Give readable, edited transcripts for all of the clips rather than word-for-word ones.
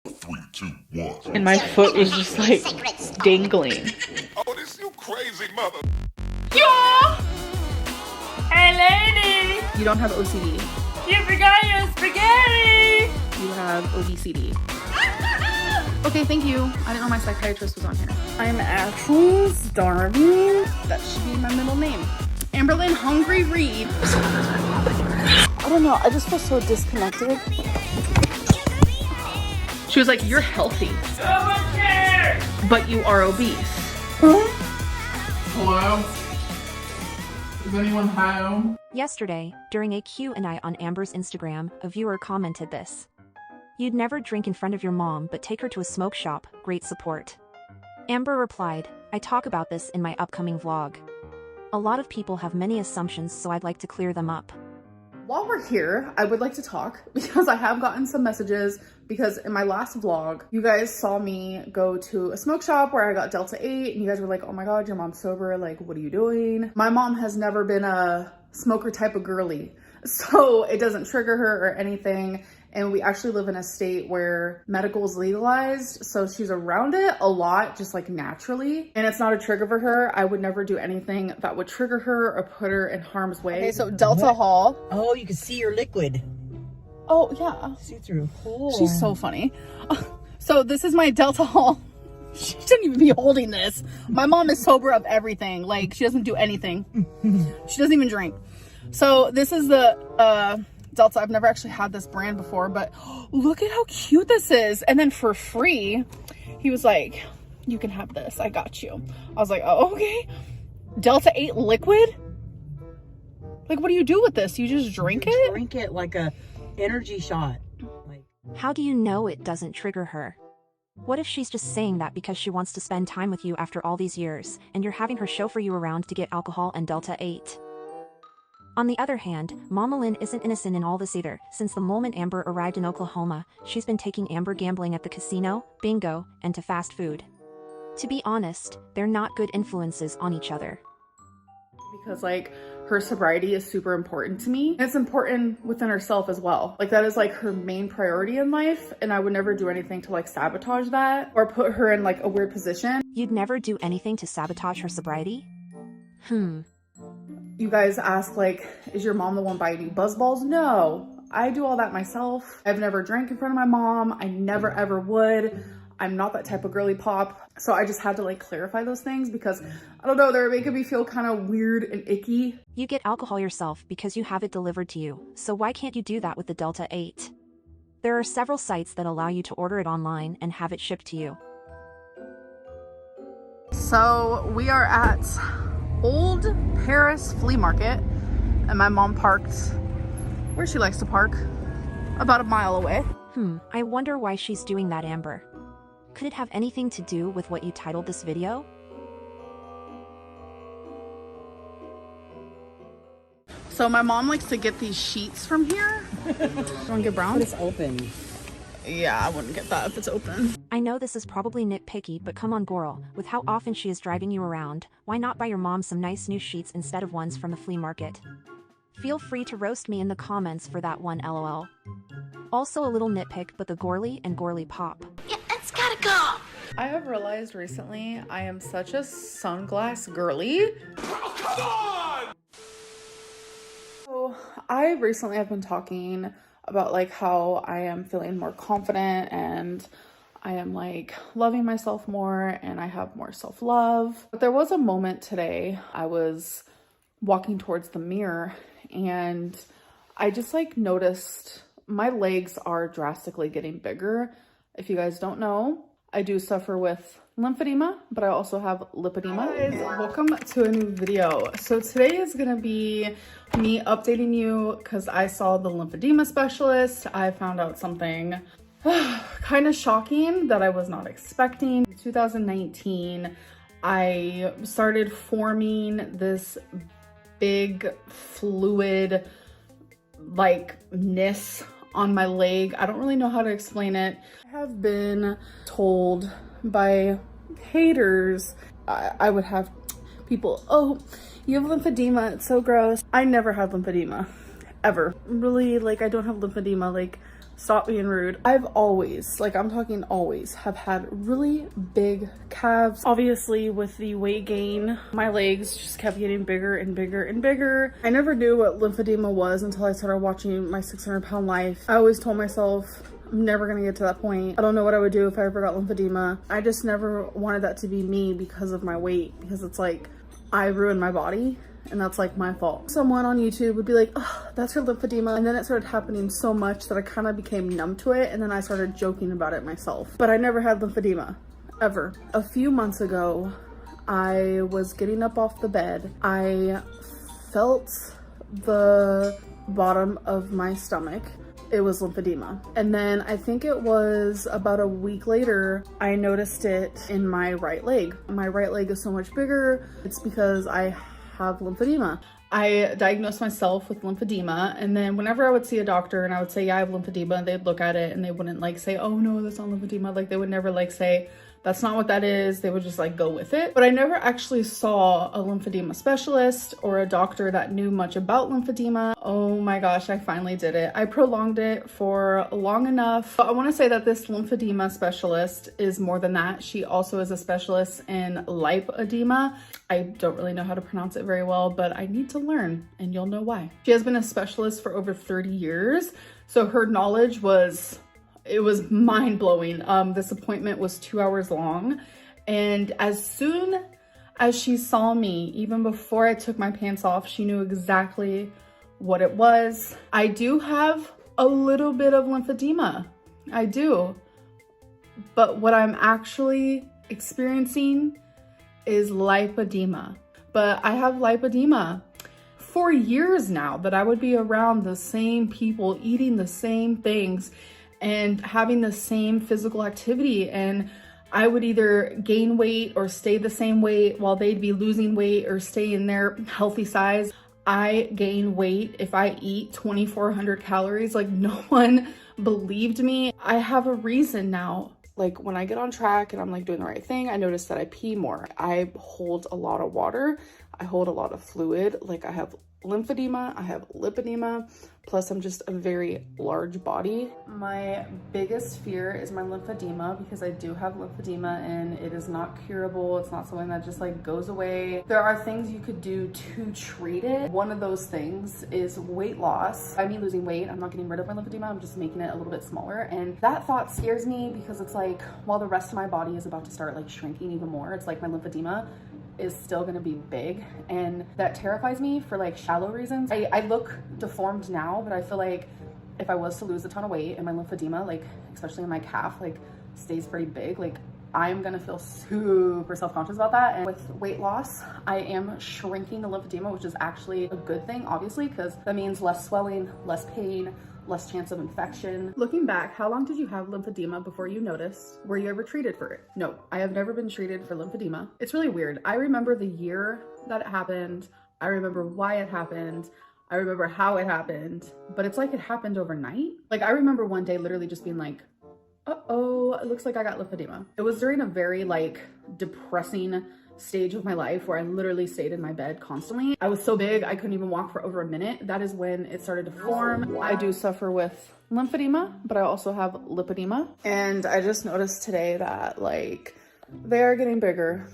3, 2, 1. And my foot was just like dangling. Oh, this you crazy mother. Yo! Hey lady! You don't have OCD. You forgot your spaghetti! You have ODCD. Okay, thank you. I didn't know my psychiatrist was on here. I'm actually starving. That should be my middle name. Amberlynn Hungry Reed. I don't know, I just feel so disconnected. She was like, you're healthy. Someone cares! But you are obese. Huh? Hello? Is anyone home? Yesterday, during a Q&A on Amber's Instagram, a viewer commented this. You'd never drink in front of your mom but take her to a smoke shop, great support. Amber replied, I talk about this in my upcoming vlog. A lot of people have many assumptions, so I'd like to clear them up. While we're here, I would like to talk because I have gotten some messages because in my last vlog, you guys saw me go to a smoke shop where I got Delta 8 and you guys were like, oh my God, your mom's sober. Like, what are you doing? My mom has never been a smoker type of girly, so it doesn't trigger her or anything. And we actually live in a state where medical is legalized. So she's around it a lot, just like naturally. And it's not a trigger for her. I would never do anything that would trigger her or put her in harm's way. Okay, so Delta Hall. Oh, you can see your liquid. Oh, yeah. See through. Cool. She's so funny. So this is my Delta Hall. She shouldn't even be holding this. My mom is sober of everything. Like, she doesn't do anything. She doesn't even drink. So this is the Delta. I've never actually had this brand before, but look at how cute this is. And then for free, he was like, you can have this. I got you. I was like, oh, okay. Delta 8 liquid? Like, what do you do with this? You just drink it? Drink it like a energy shot. Like, How do you know it doesn't trigger her? What if she's just saying that because she wants to spend time with you after all these years, and you're having her chauffeur you around to get alcohol and Delta 8? On the other hand, Mama Lynn isn't innocent in all this either. Since the moment Amber arrived in Oklahoma, she's been taking Amber gambling at the casino, bingo, and to fast food. To be honest, they're not good influences on each other. Because like her sobriety is super important to me. It's important within herself as well. Like that is like her main priority in life. And I would never do anything to like sabotage that or put her in like a weird position. You'd never do anything to sabotage her sobriety? You guys ask like, is your mom the one buying you buzzballs? No, I do all that myself. I've never drank in front of my mom. I never ever would. I'm not that type of girly pop. So I just had to like clarify those things because I don't know, they're making me feel kind of weird and icky. You get alcohol yourself because you have it delivered to you, so why can't you do that with the Delta 8? There are several sites that allow you to order it online and have it shipped to you. So we are at Old Paris Flea Market and my mom parked where she likes to park, about a mile away. I wonder why she's doing that, Amber. Could it have anything to do with what you titled this video? So my mom likes to get these sheets from here. You want to get brown? but it's open. Yeah, I wouldn't get that if it's open. I know this is probably nitpicky, but come on, girl, with how often she is driving you around, why not buy your mom some nice new sheets instead of ones from the flea market? Feel free to roast me in the comments for that one, lol. Also a little nitpick, but the Gorly and Gorly pop. Yeah, it's gotta go. I have realized recently I am such a sunglass girly. Oh, come on! So I recently have been talking about like how I am feeling more confident and I am like loving myself more and I have more self-love. But there was a moment today I was walking towards the mirror and I just like noticed my legs are drastically getting bigger. If you guys don't know, I do suffer with lymphedema, but I also have lipedema. Hi guys, welcome to a new video. So today is gonna be me updating you because I saw the lymphedema specialist. I found out something kind of shocking that I was not expecting. In 2019, I started forming this big fluid like-ness on my leg. I don't really know how to explain it. I have been told by haters, I would have people, oh, you have lymphedema, it's so gross. I never had lymphedema, ever. Really, like, I don't have lymphedema. Like, Stop being rude. I've always, like I'm talking always, have had really big calves. Obviously with the weight gain, my legs just kept getting bigger and bigger and bigger. I never knew what lymphedema was until I started watching My 600-Pound Life. I always told myself, I'm never gonna get to that point. I don't know what I would do if I ever got lymphedema. I just never wanted that to be me because of my weight, because it's like, I ruined my body. And that's like my fault. Someone on YouTube would be like, oh, that's her lymphedema. And then it started happening so much that I kind of became numb to it. And then I started joking about it myself. But I never had lymphedema, ever. A few months ago, I was getting up off the bed. I felt the bottom of my stomach. It was lymphedema. And then I think it was about a week later, I noticed it in my right leg. My right leg is so much bigger. It's because I have lymphedema. I diagnosed myself with lymphedema, and then whenever I would see a doctor and I would say, yeah, I have lymphedema, they'd look at it and they wouldn't like say, oh no, that's not lymphedema. Like they would never like say, that's not what that is. They would just like go with it. But I never actually saw a lymphedema specialist or a doctor that knew much about lymphedema. Oh my gosh, I finally did it. I prolonged it for long enough. But I want to say that this lymphedema specialist is more than that. She also is a specialist in lipedema. I don't really know how to pronounce it very well, but I need to learn, and you'll know why. She has been a specialist for over 30 years. So her knowledge was mind-blowing. This appointment was 2 hours long, and as soon as she saw me, even before I took my pants off, she knew exactly what it was. I do have a little bit of lymphedema. I do. But what I'm actually experiencing is lipedema. But I have lipedema for years now, that I would be around the same people, eating the same things, and having the same physical activity, and I would either gain weight or stay the same weight while they'd be losing weight or stay in their healthy size. I gain weight if I eat 2,400 calories. Like no one believed me. I have a reason now. Like when I get on track and I'm like doing the right thing, I notice that I pee more. I hold a lot of water. I hold a lot of fluid. Like I have lymphedema, I have lipedema, plus I'm just a very large body. My biggest fear is my lymphedema, because I do have lymphedema and it is not curable. It's not something that just like goes away. There are things you could do to treat it. One of those things is weight loss. I mean losing weight. I'm not getting rid of my lymphedema, I'm just making it a little bit smaller. And that thought scares me, because it's like, while the rest of my body is about to start like shrinking even more, it's like my lymphedema is still gonna be big, and that terrifies me for like shallow reasons. I look deformed now, but I feel like if I was to lose a ton of weight and my lymphedema, like especially in my calf, like stays pretty big, like I'm gonna feel super self-conscious about that. And with weight loss, I am shrinking the lymphedema, which is actually a good thing, obviously, because that means less swelling, less pain, less chance of infection. Looking back, how long did you have lymphedema before you noticed? Were you ever treated for it? No, I have never been treated for lymphedema. It's really weird. I remember the year that it happened. I remember why it happened. I remember how it happened, but it's like it happened overnight. Like I remember one day literally just being like, uh-oh, it looks like I got lymphedema. It was during a very like depressing stage of my life where I literally stayed in my bed constantly. I was so big I couldn't even walk for over a minute. That is when it started to form. I do suffer with lymphedema, but I also have lipedema, and I just noticed today that like they are getting bigger.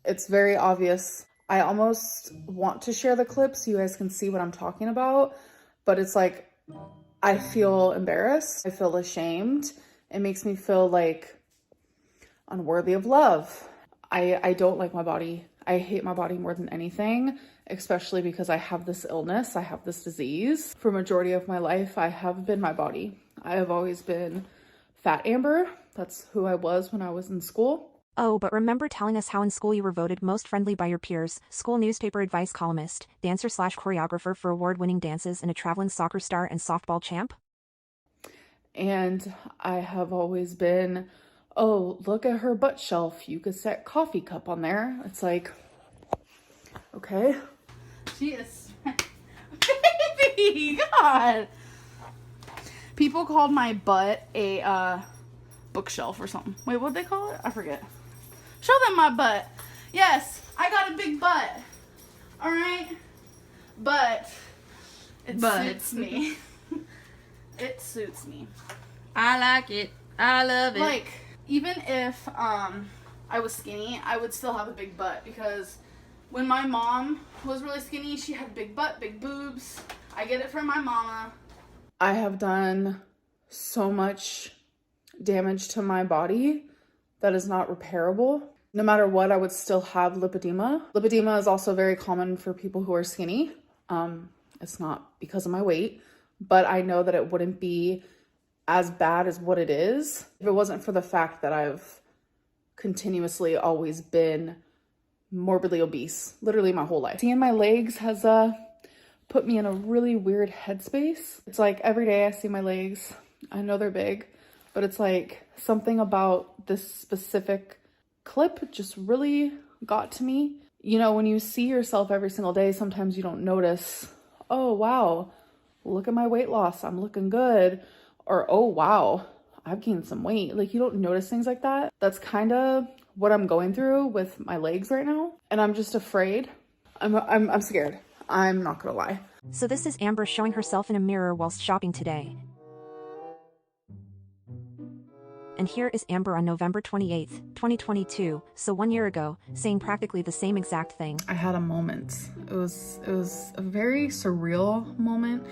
It's very obvious. I almost want to share the clip so you guys can see what I'm talking about, but it's like I feel embarrassed. I feel ashamed. It makes me feel like unworthy of love. I don't like my body. I hate my body more than anything, especially because I have this illness. I have this disease. For majority of my life, I have been my body. I have always been Fat Amber. That's who I was when I was in school. Oh, but remember telling us how in school you were voted most friendly by your peers, school newspaper advice columnist, dancer/choreographer for award-winning dances, and a traveling soccer star and softball champ? And I have always been, oh, look at her butt shelf. You could set coffee cup on there. It's like, okay. She is, baby, God. People called my butt a bookshelf or something. Wait, what'd they call it? I forget. Show them my butt. Yes, I got a big butt. All right, but it suits me. It suits me. I like it. I love it. Like, even if I was skinny, I would still have a big butt, because when my mom was really skinny, she had big butt, big boobs. I get it from my mama. I have done so much damage to my body that is not repairable. No matter what, I would still have lipedema. Lipedema is also very common for people who are skinny. It's not because of my weight, but I know that it wouldn't be as bad as what it is if it wasn't for the fact that I've continuously always been morbidly obese, literally my whole life. Seeing my legs has put me in a really weird headspace. It's like every day I see my legs, I know they're big, but it's like something about this specific clip just really got to me. You know, when you see yourself every single day, sometimes you don't notice, oh wow, look at my weight loss, I'm looking good. Or, oh wow, I've gained some weight. Like, you don't notice things like that. That's kind of what I'm going through with my legs right now. And I'm just afraid. I'm scared. I'm not gonna lie. So this is Amber showing herself in a mirror whilst shopping today. And here is Amber on November 28th, 2022, so 1 year ago, saying practically the same exact thing. I had a moment. It was a very surreal moment.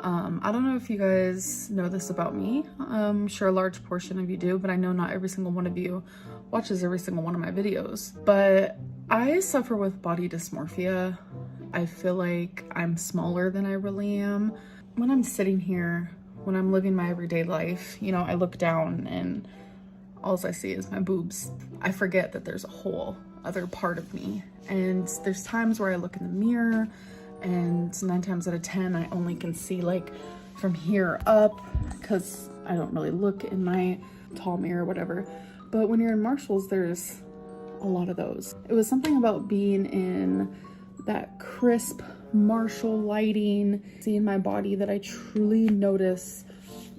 I don't know if you guys know this about me. I'm sure a large portion of you do, but I know not every single one of you watches every single one of my videos. But I suffer with body dysmorphia. I feel like I'm smaller than I really am. When I'm sitting here, when I'm living my everyday life, you know, I look down and all I see is my boobs. I forget that there's a whole other part of me. And there's times where I look in the mirror and 9 times out of 10, I only can see like from here up because I don't really look in my tall mirror or whatever. But when you're in Marshall's, there's a lot of those. It was something about being in that crisp Marshall lighting, seeing my body, that I truly notice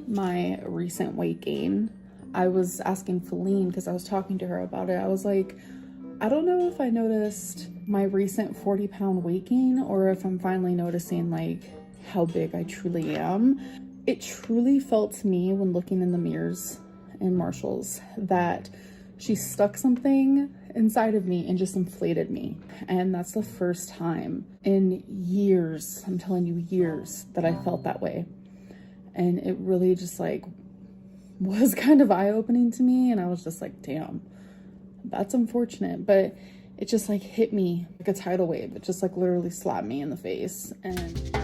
my recent weight gain. I was asking Feline, because I was talking to her about it, I was like, I don't know if I noticed my recent 40-pound weight gain or if I'm finally noticing like how big I truly am. It truly felt to me when looking in the mirrors in Marshall's that she stuck something inside of me and just inflated me. And that's the first time in years, I'm telling you, years, that I felt that way. And it really just like was kind of eye-opening to me. And I was just like, damn, that's unfortunate. But it just like hit me like a tidal wave. It just like literally slapped me in the face. And